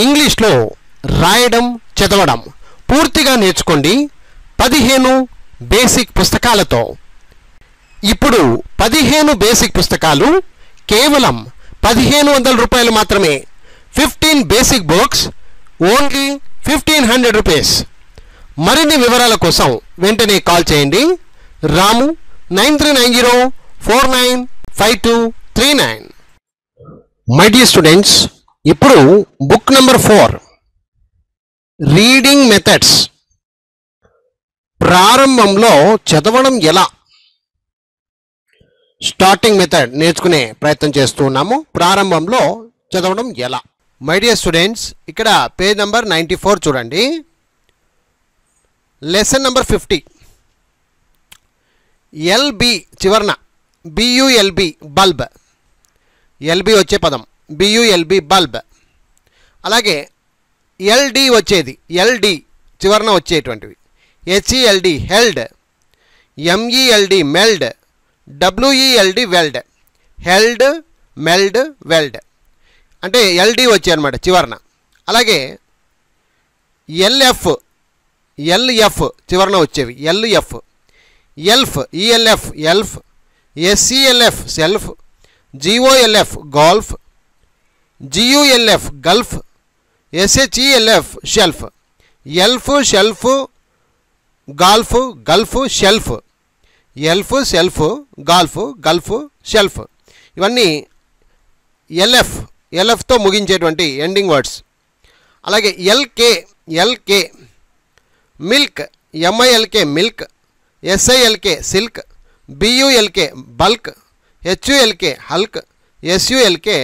ఇంగ్లీష్లో రాయడం చదవడం పూర్తిగా నేర్చుకోండి 15 బేసిక్ పుస్తకాలతో. ఇప్పుడు 15 బేసిక్ పుస్తకాలు కేవలం 1500 రూపాయలు మాత్రమే. 15 బేసిక్ బుక్స్ ఓన్లీ 1500 రూపీస్. మరిన్ని వివరాల కోసం వెంటనే కాల్ చేయండి. రాము 9390495239. మై డియర్ స్టూడెంట్స్, ఇప్పుడు బుక్ నెంబర్ 4 రీడింగ్ మెథడ్స్. ప్రారంభంలో చదవడం ఎలా, స్టార్టింగ్ మెథడ్ నేర్చుకునే ప్రయత్నం చేస్తూ ఉన్నాము. ప్రారంభంలో చదవడం ఎలా. మై డియర్ స్టూడెంట్స్, ఇక్కడ పేజ్ నెంబర్ 94 చూడండి. Lesson number 50. ఎల్బి చివర్ణ బియుఎల్బి బల్బ్. ఎల్బి వచ్చే పదం బియుఎల్బి బల్బ్. అలాగే ఎల్డి వచ్చేది ఎల్డి చివర్ణ వచ్చేటువంటివి H E L D held, M E L D meld, W E L D weld. Held, meld, weld అంటే ఎల్డి వచ్చాయి అన్నమాట చివర్ణ. అలాగే ఎల్ఎఫ్ ఎల్ఎఫ్ చివర్ణ వచ్చేవి L F. Elf E L F elf, S E L F self, G O L F golf, G U L F gulf, S H E L F shelf. Elf shelf golf gulf shelf. Elf self golf gulf shelf ఇవన్నీ L F ఎల్ఎఫ్తో ముగించేటువంటి ఎండింగ్ వర్డ్స్. అలాగే L K L K milk, M I L K milk, S I L K silk, B U L K bulk, H U L K hulk, S U L K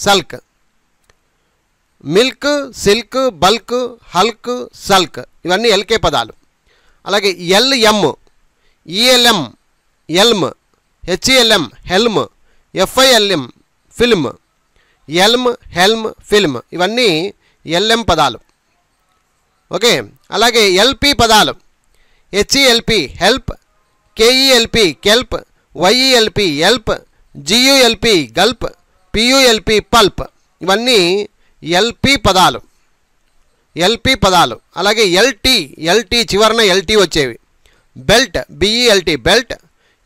sulk. Milk, silk, bulk, hulk, sulk ఇవన్నీ L K పదాలు. అలాగే L M E L M elm, H E L M helm, F I L M film, elm helm film ఇవన్నీ L M పదాలు. Okay. అలాగే L P పదాలు H E L P help, K E L P kelp, Y E L P yelp, G U L P gulp, P U L P pulp ఇవన్నీ L P పదాలు L P పదాలు. అలాగే ఎల్టి ఎల్టి చివరన ఎల్టి వచ్చేవి belt, బిఈఎల్టి belt,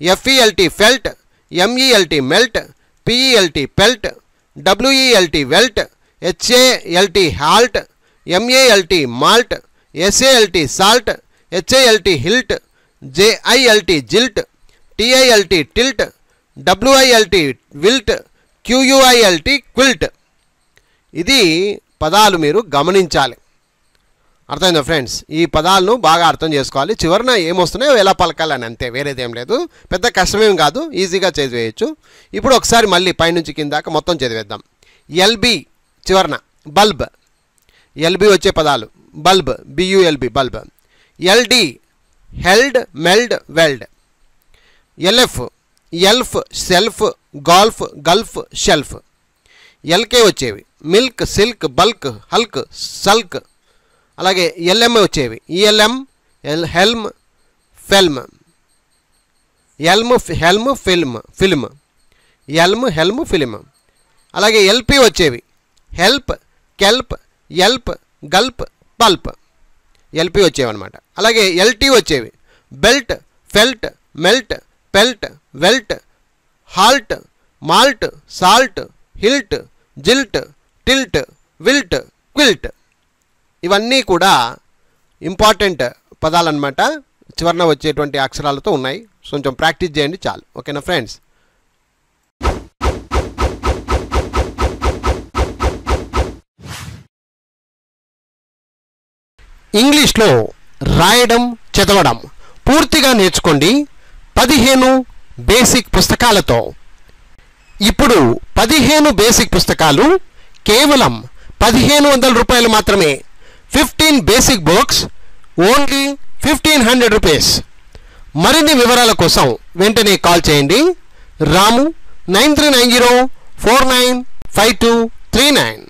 F E L T felt, M E L T melt, P E L T pelt, W E L T welt, H A L T halt, M A L T malt, S A L T salt, H A L T hilt, J I L T jilt, T I L T tilt, W I L T wilt, Q U I L T quilt. ఇది పదాలు మీరు గమనించాలి. అర్థమైందా ఫ్రెండ్స్? ఈ పదాలను బాగా అర్థం చేసుకోవాలి. చివరన ఏమొస్తున్నాయో ఎలా పలకాలని అంతే, వేరేదేం లేదు. పెద్ద కష్టమేం కాదు, ఈజీగా చదివేయచ్చు. ఇప్పుడు ఒకసారి మళ్ళీ పైనుంచి కిందాక మొత్తం చదివేద్దాం. ఎల్బి చివరన బల్బ్, ఎల్బి వచ్చే పదాలు bulb B U L B bulb. L D held, meld, weld. L F elf self, golf, gulf, shelf. L K వచ్చేవి milk, silk, bulk, hulk, sulk. అలాగే ఎల్ఎం వచ్చేవి E L M helm film, elm helm film film, elm helm film. అలాగే L P వచ్చేవి help, kelp, yelp, gulp, pulp L P వచ్చేవన్నమాట. అలాగే L T వచ్చేవి belt, felt, melt, pelt, welt, halt, malt, salt, hilt, jilt, tilt, wilt, quilt. ఇవన్నీ కూడా important పదాలన్నమాట. చివరన వచ్చేటువంటి అక్షరాలతో ఉన్నాయి. కొంచెం ప్రాక్టీస్ చేయండి చాలు. ఓకేనా ఫ్రెండ్స్? ఇంగ్లీష్లో రాయడం చదవడం పూర్తిగా నేర్చుకోండి 15 బేసిక్ పుస్తకాలతో. ఇప్పుడు 15 బేసిక్ పుస్తకాలు కేవలం 1500 రూపాయలు మాత్రమే. 15 బేసిక్ బుక్స్ ఓన్లీ 1500 రూపీస్. మరిన్ని వివరాల కోసం వెంటనే కాల్ చేయండి. రాము 9390495239.